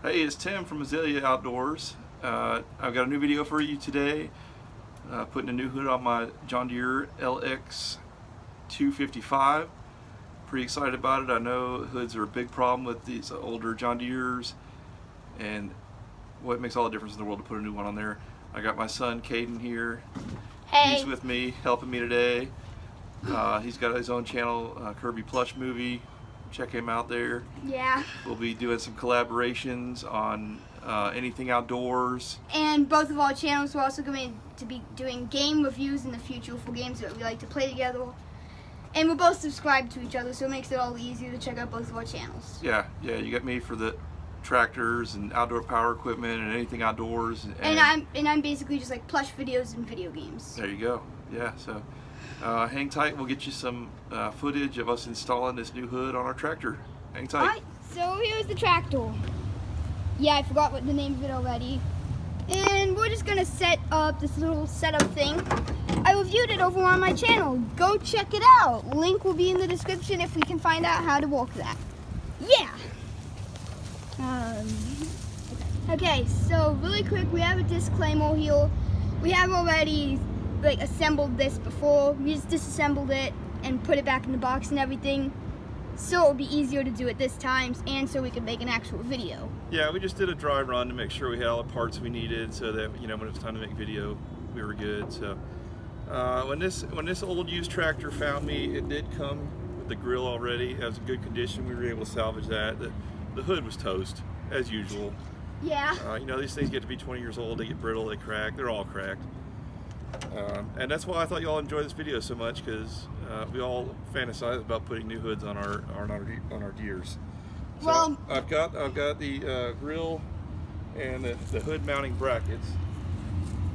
Hey, it's Tim from Azalea Outdoors. I've got a new video for you today. Putting a new hood on my John Deere LX 255. Pretty excited about it. I know hoods are a big problem with these older John Deeres, and what makes all the difference in the world to put a new one on there. I got my son Caden here. Hey. He's with me, helping me today. He's got his own channel, Kirby Plush Movie. Check him out there. Yeah. We'll be doing some collaborations on anything outdoors. And both of our channels, we're also going to be doing game reviews in the future for games that we like to play together. And we're both subscribed to each other, so it makes it all easier to check out both of our channels. Yeah, you got me for the tractors and outdoor power equipment and anything outdoors. And I'm basically just like plush videos and video games. There you go. Yeah, so hang tight. We'll get you some footage of us installing this new hood on our tractor. Hang tight. Alright, so here's the tractor. Yeah, I forgot what the name of it already. And we're just gonna set up this little setup thing. I reviewed it over on my channel. Go check it out. Link will be in the description if we can find out how to work that. Yeah. Okay, so really quick, we have a disclaimer here. We have already assembled this before. We just disassembled it and put it back in the box and everything, so it would be easier to do it this time, and so we could make an actual video. Yeah, we just did a dry run to make sure we had all the parts we needed, so that when it was time to make video, we were good. So when this old used tractor found me, it did come with the grill already. It was in good condition. We were able to salvage that. The hood was toast, as usual. Yeah. These things get to be 20 years old. They get brittle. They crack. They're all cracked. And that's why I thought y'all enjoyed this video so much, because we all fantasize about putting new hoods on our Deeres. So Well, I've got the grill and the hood mounting brackets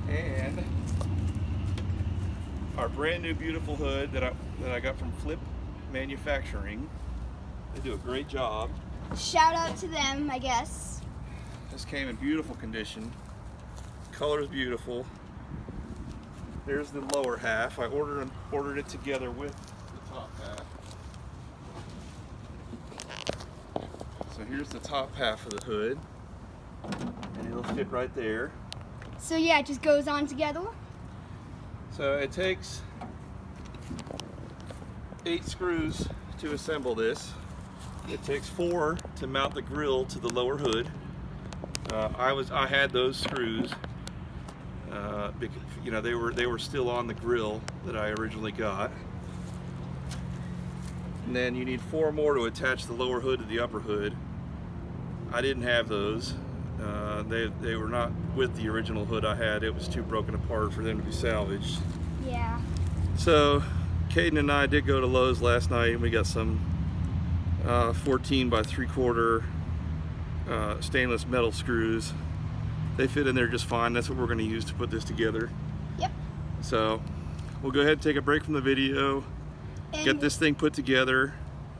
and our brand new beautiful hood that I got from Flip Manufacturing. They do a great job. shout out to them, I guess. This came in beautiful condition. Color is beautiful. There's the lower half. I ordered it together with the top half. So here's the top half of the hood, and it'll fit right there. So yeah, it just goes on together. So it takes 8 screws to assemble this. It takes 4 to mount the grill to the lower hood. I had those screws because they were still on the grill that I originally got. And then you need 4 more to attach the lower hood to the upper hood. I didn't have those. They were not with the original hood I had. It was too broken apart for them to be salvaged. Yeah. So Caden and I did go to Lowe's last night, and we got some 14 by 3/4 stainless metal screws. They fit in there just fine. That's what we're going to use to put this together. Yep. So we'll go ahead and take a break from the video, get this thing put together,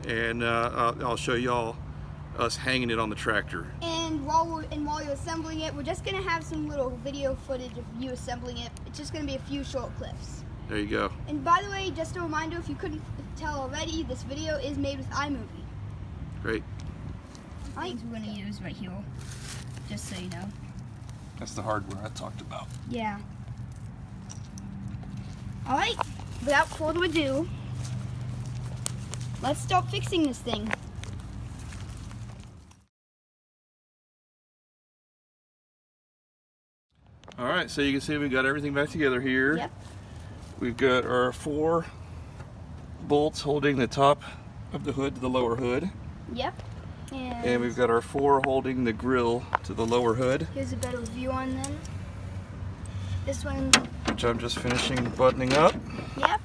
and I'll show y'all us hanging it on the tractor. And while you're assembling it, we're just gonna have some little video footage of you assembling it. It's just gonna be a few short clips. There you go. And by the way, just a reminder, if you couldn't tell already, this video is made with iMovie. Great. Things we're gonna use right here, just so you know. That's the hardware I talked about. Yeah. All right. Without further ado, let's start fixing this thing. All right, so you can see we got everything back together here. Yep. We've got our 4 bolts holding the top of the hood to the lower hood. Yep. And we've got our 4 holding the grill to the lower hood. Here's a better view on them. This one. Which I'm just finishing buttoning up. Yep.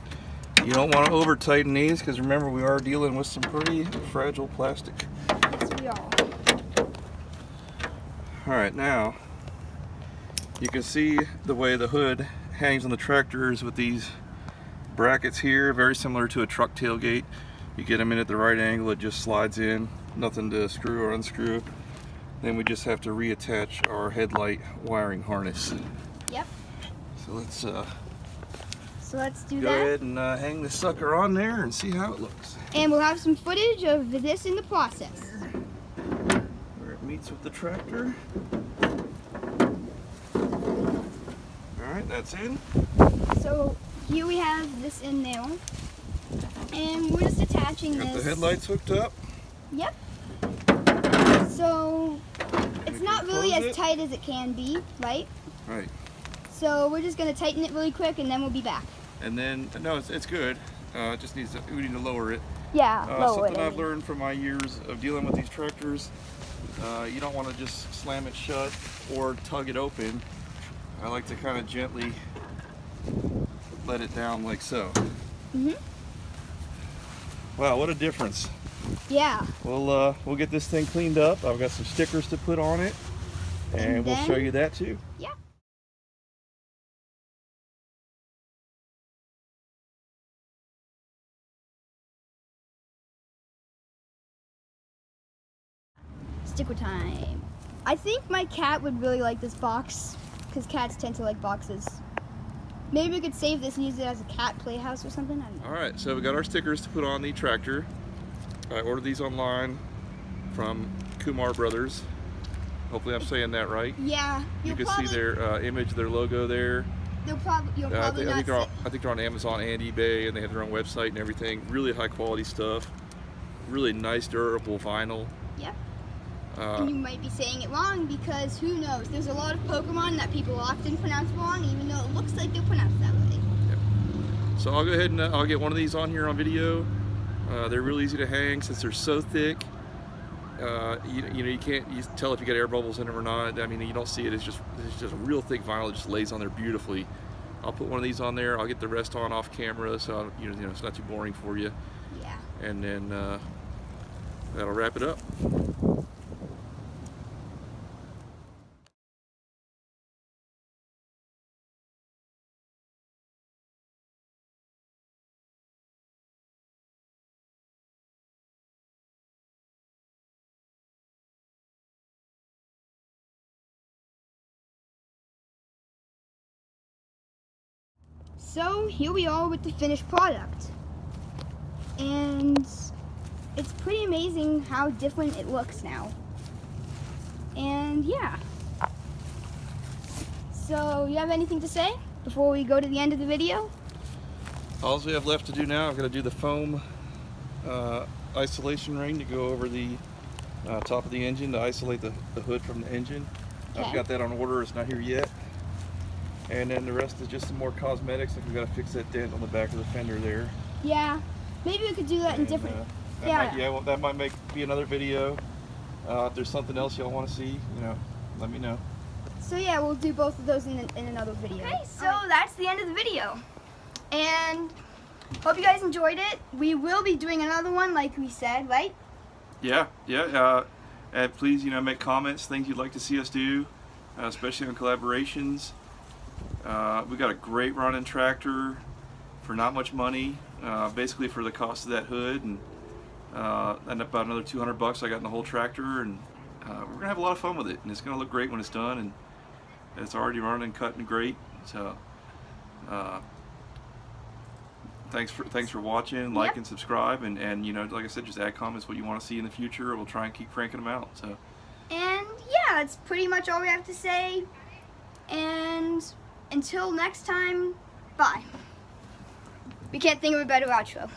You don't want to over tighten these, because remember, we are dealing with some pretty fragile plastic. Yes, we are. All right, now you can see the way the hood hangs on the tractors with these brackets here, very similar to a truck tailgate. You get them in at the right angle, it just slides in, nothing to screw or unscrew. Then we just have to reattach our headlight wiring harness. Yep. So let's do go that. ahead and hang this sucker on there and see how it looks. And we'll have some footage of this in the process. Where meets with the tractor. Alright, that's in. So here we have this in now. And we're just attaching Got this. the headlights hooked up. Yep. So it's not really as tight as it can be, right? Right. So we're just going to tighten it really quick and then we'll be back. And then, no, it's good. It just needs to, we need to lower it. Yeah, lower something it. I've learned from my years of dealing with these tractors, you don't want to just slam it shut or tug it open. I like to kind of gently let it down like so. Wow, what a difference. Yeah. We'll get this thing cleaned up. I've got some stickers to put on it, and we'll show you that too. Yeah. Sticker time. I think my cat would really like this box because cats tend to like boxes. Maybe we could save this and use it as a cat playhouse or something. I don't know. Alright, so we got our stickers to put on the tractor. I ordered these online from Kumar Brothers. Hopefully I'm saying that right. Yeah. You can see their image, their logo there. You'll probably I think they're on Amazon and eBay, and they have their own website and everything. Really high quality stuff. Really nice, durable vinyl. Yep. And you might be saying it wrong because who knows? There's a lot of Pokemon that people often pronounce wrong, even though it looks like they're pronounced that way. Yep. So I'll go ahead and I'll get one of these on here on video. They're real easy to hang since they're so thick. You can't tell if you got air bubbles in them or not. I mean, you don't see it. It's just a real thick vinyl. It just lays on there beautifully. I'll put one of these on there. I'll get the rest on off camera, so you know it's not too boring for you. Yeah. And then that'll wrap it up. So here we are with the finished product. And it's pretty amazing how different it looks now. And yeah. So you have anything to say before we go to the end of the video? All we have left to do now, I'm going to do the foam isolation ring to go over the top of the engine to isolate the hood from the engine. Okay. I've got that on order. It's not here yet. And then the rest is just some more cosmetics. Like we've got to fix that dent on the back of the fender there. Yeah, maybe we could do that in different. That might be another video. If there's something else y'all want to see, let me know. So yeah, we'll do both of those in another video. Okay, so that's the end of the video. And hope you guys enjoyed it. We will be doing another one like we said, right? Yeah. And please, make comments, things you'd like to see us do, especially on collaborations. We got a great running tractor for not much money, basically for the cost of that hood, and about another $200 I got in the whole tractor, and we're gonna have a lot of fun with it, and it's gonna look great when it's done, and it's already running and cutting great. So thanks for watching, like and subscribe, and like I said, just add comments what you want to see in the future. We'll try and keep cranking them out. So. And yeah, that's pretty much all we have to say. And until next time, bye. We can't think of a better outro.